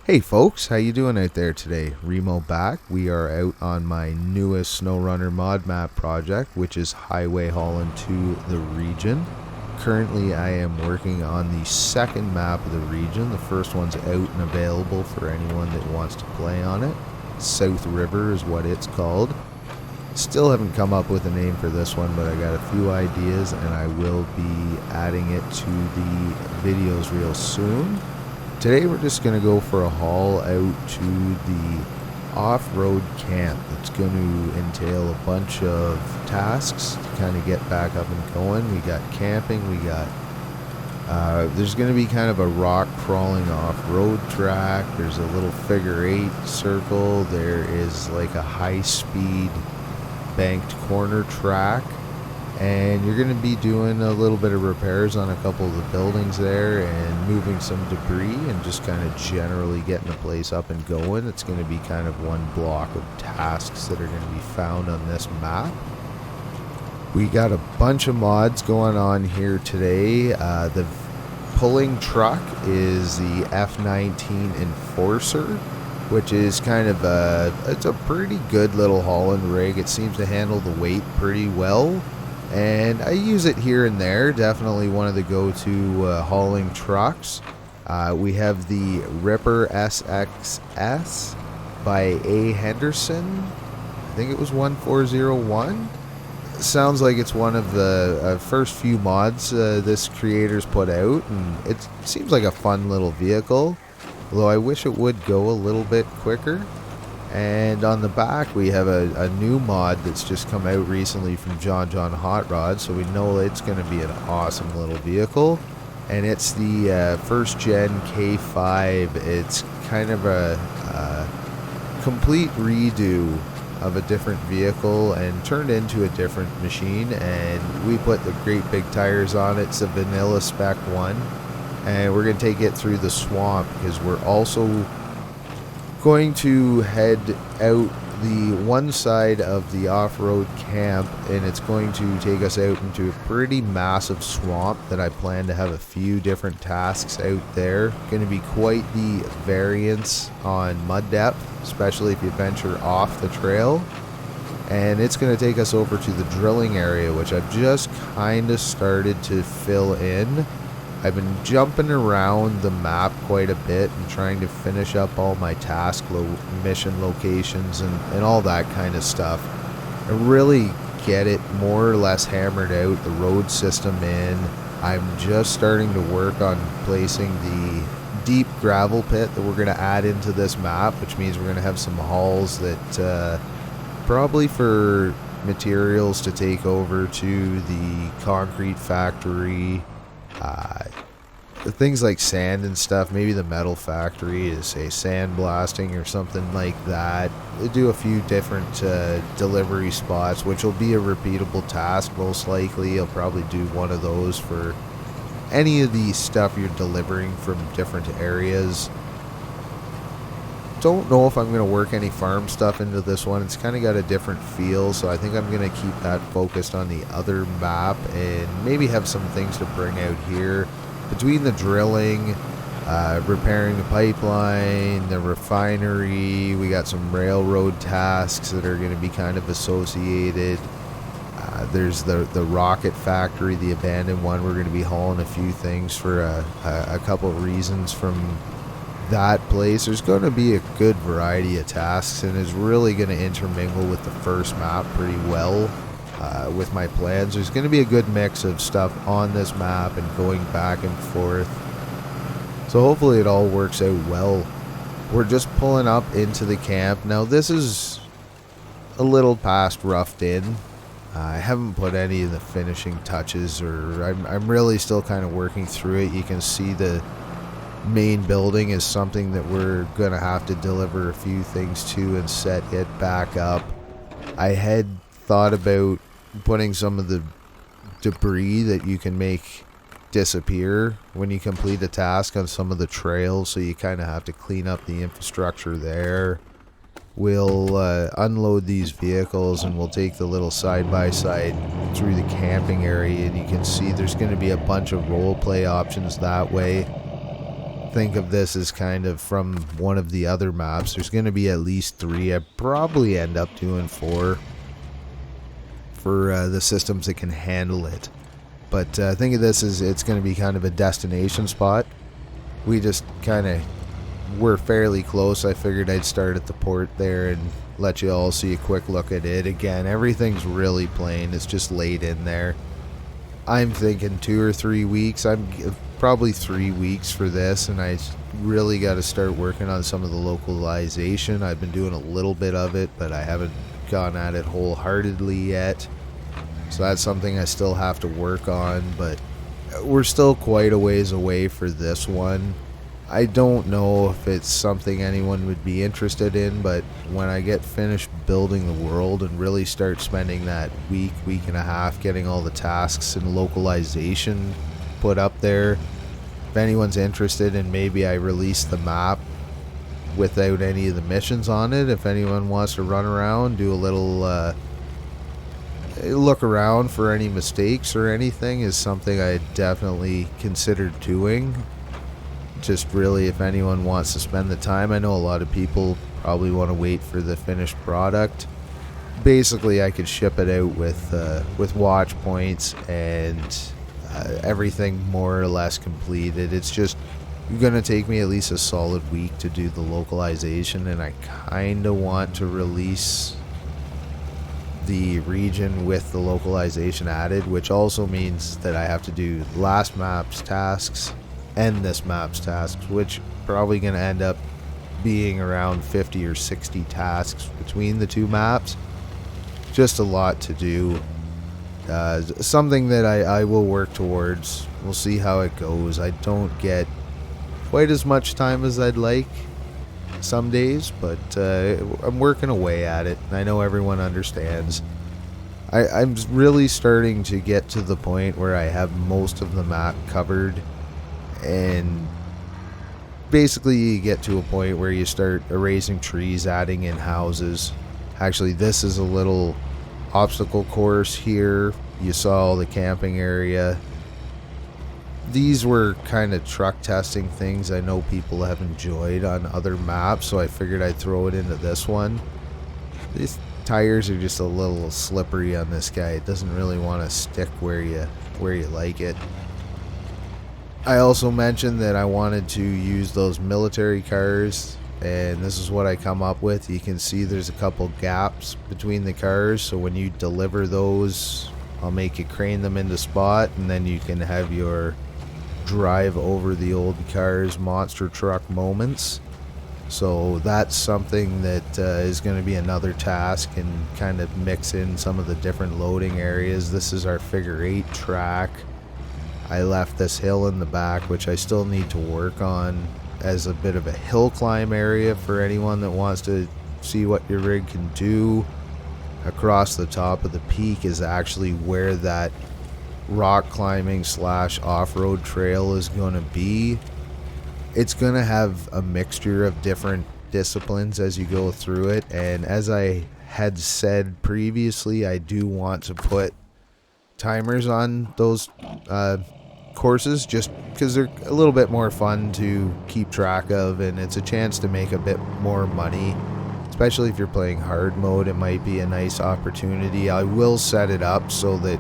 Hey folks, how you doing out there today? Remo back. We are out on my newest Snowrunner mod map project, which is Highway Haulin to the region. Currently I am working on the second map of the region. The first one's out and available for anyone that wants to play on it. South River is what it's called. Still haven't come up with a name for this one, but I got a few ideas and I will be adding it to the videos real soon. Today we're just going to go for a haul out to the off-road camp. It's going to entail a bunch of tasks to kind of get back up and going. We got camping, there's going to be kind of a rock crawling off-road track. There's a little figure-8 circle. There is like a high-speed banked corner track. And you're going to be doing a little bit of repairs on a couple of the buildings there and moving some debris and just kind of generally getting the place up and going. It's going to be kind of one block of tasks that are going to be found on this map. We got a bunch of mods going on here today. The pulling truck is the F19 Enforcer, which is kind of it's a pretty good little hauling rig. It seems to handle the weight pretty well. And I use it here and there. Definitely one of the go-to hauling trucks. We have the Ripper SXS by A. Henderson. I think it was 1401. Sounds like it's one of the first few mods this creator's put out, and it seems like a fun little vehicle. Although I wish it would go a little bit quicker. And on the back we have a new mod that's just come out recently from John Hot Rod, so we know it's going to be an awesome little vehicle. And it's the first gen K5. It's kind of a complete redo of a different vehicle and turned into a different machine, and we put the great big tires on it. It's a vanilla spec one, and we're going to take it through the swamp because we're also going to head out the one side of the off-road camp, and it's going to take us out into a pretty massive swamp that I plan to have a few different tasks out there. Going to be quite the variance on mud depth, especially if you venture off the trail. And it's going to take us over to the drilling area, which I've just kind of started to fill in. I've been jumping around the map quite a bit and trying to finish up all my mission locations and all that kind of stuff. I really get it more or less hammered out, the road system in. I'm just starting to work on placing the deep gravel pit that we're going to add into this map, which means we're going to have some hauls that probably for materials to take over to the concrete factory. Things like sand and stuff, maybe the metal factory is say sandblasting or something like that. They do a few different delivery spots, which will be a repeatable task most likely. You'll probably do one of those for any of the stuff you're delivering from different areas. Don't know if I'm going to work any farm stuff into this one. It's kind of got a different feel, so I think I'm going to keep that focused on the other map and maybe have some things to bring out here. Between the drilling, repairing the pipeline, the refinery, we got some railroad tasks that are going to be kind of associated. There's the rocket factory, the abandoned one. We're going to be hauling a few things for a couple of reasons from that place. There's going to be a good variety of tasks, and is really going to intermingle with the first map pretty well. With my plans, there's going to be a good mix of stuff on this map and going back and forth, so hopefully it all works out well. We're just pulling up into the camp now. This is a little past roughed in. I haven't put any of the finishing touches, or I'm really still kind of working through it. You can see the main building is something that we're gonna have to deliver a few things to and set it back up. I had thought about putting some of the debris that you can make disappear when you complete a task on some of the trails, so you kind of have to clean up the infrastructure there. We'll unload these vehicles and we'll take the little side-by-side through the camping area, and you can see there's going to be a bunch of role play options that way. think of this as kind of from one of the other maps. There's going to be at least 3. I probably end up doing 4 for the systems that can handle it. But think of this as it's going to be kind of a destination spot. We just kind of were fairly close. I figured I'd start at the port there and let you all see a quick look at it. Again, everything's really plain. It's just laid in there. I'm thinking 2 or 3 weeks. I'm probably 3 weeks for this, and I really got to start working on some of the localization. I've been doing a little bit of it, but I haven't gone at it wholeheartedly yet. So that's something I still have to work on, but we're still quite a ways away for this one. I don't know if it's something anyone would be interested in, but when I get finished building the world and really start spending that week and a half getting all the tasks and localization put up there, if anyone's interested, and maybe I release the map without any of the missions on it, if anyone wants to run around, do a little look around for any mistakes or anything, is something I definitely considered doing. Just really, if anyone wants to spend the time. I know a lot of people probably want to wait for the finished product. Basically, I could ship it out with watch points and everything more or less completed. It's just going to take me at least a solid week to do the localization, and I kind of want to release the region with the localization added, which also means that I have to do last map's tasks and this map's tasks, which probably going to end up being around 50 or 60 tasks between the 2 maps. Just a lot to do. Something that I will work towards. We'll see how it goes. I don't get quite as much time as I'd like some days, but I'm working away at it. I know everyone understands. I'm really starting to get to the point where I have most of the map covered, and basically you get to a point where you start erasing trees, adding in houses. Actually, this is a little obstacle course here. You saw the camping area. These were kind of truck testing things I know people have enjoyed on other maps, so I figured I'd throw it into this one. These tires are just a little slippery on this guy. It doesn't really want to stick where you like it. I also mentioned that I wanted to use those military cars, and this is what I come up with. You can see there's a couple gaps between the cars, so when you deliver those, I'll make you crane them into spot, and then you can have your drive over the old cars monster truck moments. So that's something that is going to be another task, and kind of mix in some of the different loading areas. This is our figure 8 track. I left this hill in the back, which I still need to work on as a bit of a hill climb area for anyone that wants to see what your rig can do. Across the top of the peak is actually where that rock climbing / off-road trail is going to be. It's going to have a mixture of different disciplines as you go through it, and as I had said previously, I do want to put timers on those courses, just because they're a little bit more fun to keep track of, and it's a chance to make a bit more money. Especially if you're playing hard mode, it might be a nice opportunity. I will set it up so that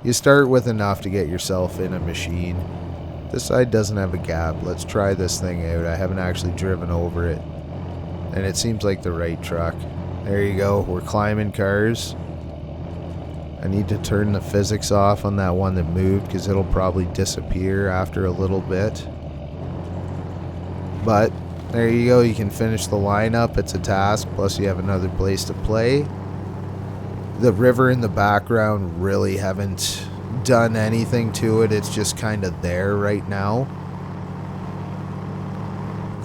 you start with enough to get yourself in a machine. This side doesn't have a gap. Let's try this thing out. I haven't actually driven over it, and it seems like the right truck. There you go. We're climbing cars. I need to turn the physics off on that one that moved, because it'll probably disappear after a little bit. But there you go. You can finish the lineup. It's a task, plus you have another place to play. The river in the background, really haven't done anything to it. It's just kind of there right now.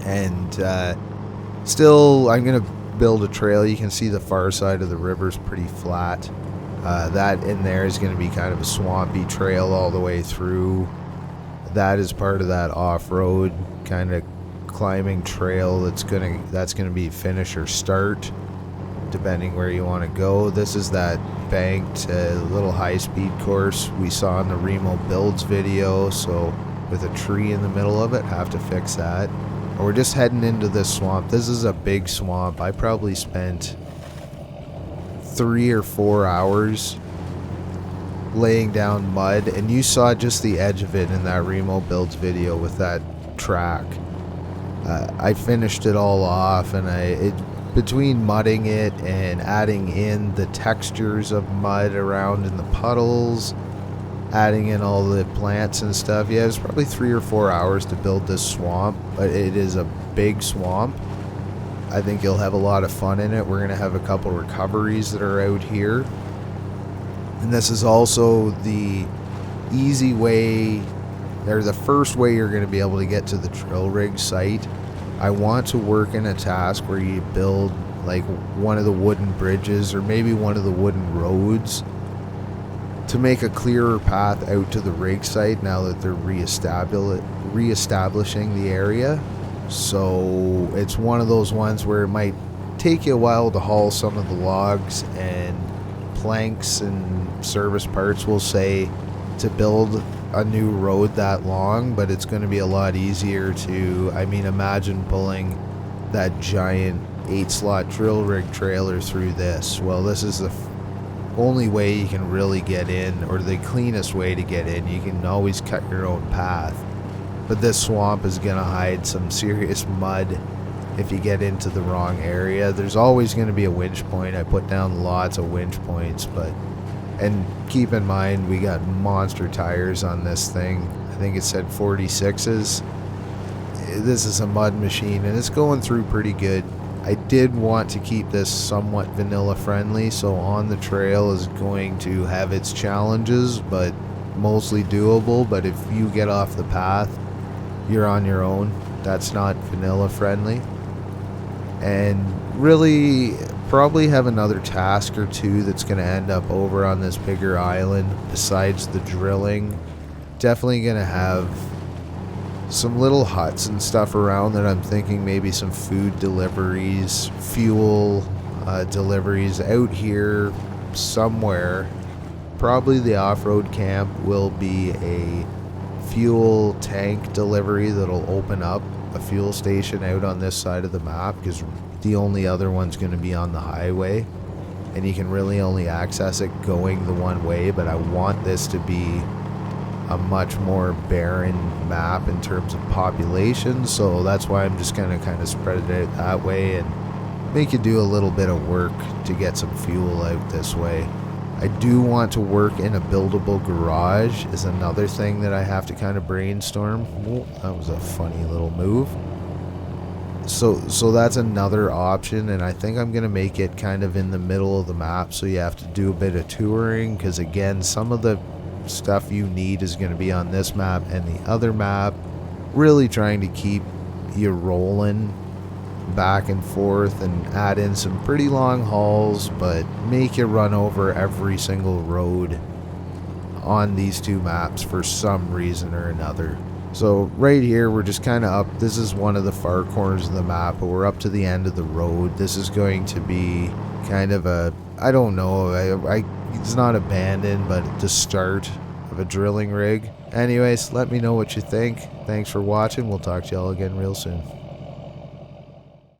And still, I'm going to build a trail. You can see the far side of the river is pretty flat. That in there is going to be kind of a swampy trail all the way through. That is part of that off-road kind of climbing trail that's gonna be finish or start, depending where you want to go. This is that banked little high-speed course we saw in the Remo Builds video, so with a tree in the middle of it. Have to fix that. We're just heading into this swamp. This is a big swamp. I probably spent 3 or 4 hours laying down mud, and you saw just the edge of it in that Remo Builds video with that track. I finished it all off, and between mudding it and adding in the textures of mud around in the puddles, adding in all the plants and stuff, yeah, it was probably 3 or 4 hours to build this swamp, but it is a big swamp. I think you'll have a lot of fun in it. We're going to have a couple recoveries that are out here. And this is also the easy way, or the first way you're going to be able to get to the drill rig site. I want to work in a task where you build like one of the wooden bridges or maybe one of the wooden roads to make a clearer path out to the rig site now that they're reestablishing the area. So it's one of those ones where it might take you a while to haul some of the logs and planks and service parts, we'll say, to build a new road that long, but it's going to be a lot easier to, I mean, imagine pulling that giant 8-slot drill rig trailer through this. Well, this is the only way you can really get in, or the cleanest way to get in. You can always cut your own path, but this swamp is going to hide some serious mud if you get into the wrong area. There's always going to be a winch point. I put down lots of winch points, and keep in mind we got monster tires on this thing. I think it said 46s. This is a mud machine and it's going through pretty good. I did want to keep this somewhat vanilla friendly, so on the trail is going to have its challenges, but mostly doable. But if you get off the path, you're on your own. That's not vanilla friendly. And really probably have another task or two that's going to end up over on this bigger island besides the drilling. Definitely going to have some little huts and stuff around that I'm thinking maybe some food deliveries, fuel deliveries out here somewhere. Probably the off-road camp will be a fuel tank delivery that'll open up a fuel station out on this side of the map, because the only other one's going to be on the highway and you can really only access it going the one way. But I want this to be a much more barren map in terms of population, so that's why I'm just going to kind of spread it out that way and make you do a little bit of work to get some fuel out this way. I do want to work in a buildable garage is another thing that I have to kind of brainstorm. Whoa, that was a funny little move. So that's another option, and I think I'm going to make it kind of in the middle of the map, so you have to do a bit of touring, because again, some of the stuff you need is going to be on this map and the other map. Really trying to keep you rolling back and forth and add in some pretty long hauls, but make you run over every single road on these two maps for some reason or another. So right here we're just kind of up, this is one of the far corners of the map, but we're up to the end of the road. This is going to be kind of a, I don't know, it's not abandoned, but the start of a drilling rig. Anyways, let me know what you think. Thanks for watching. We'll talk to y'all again real soon.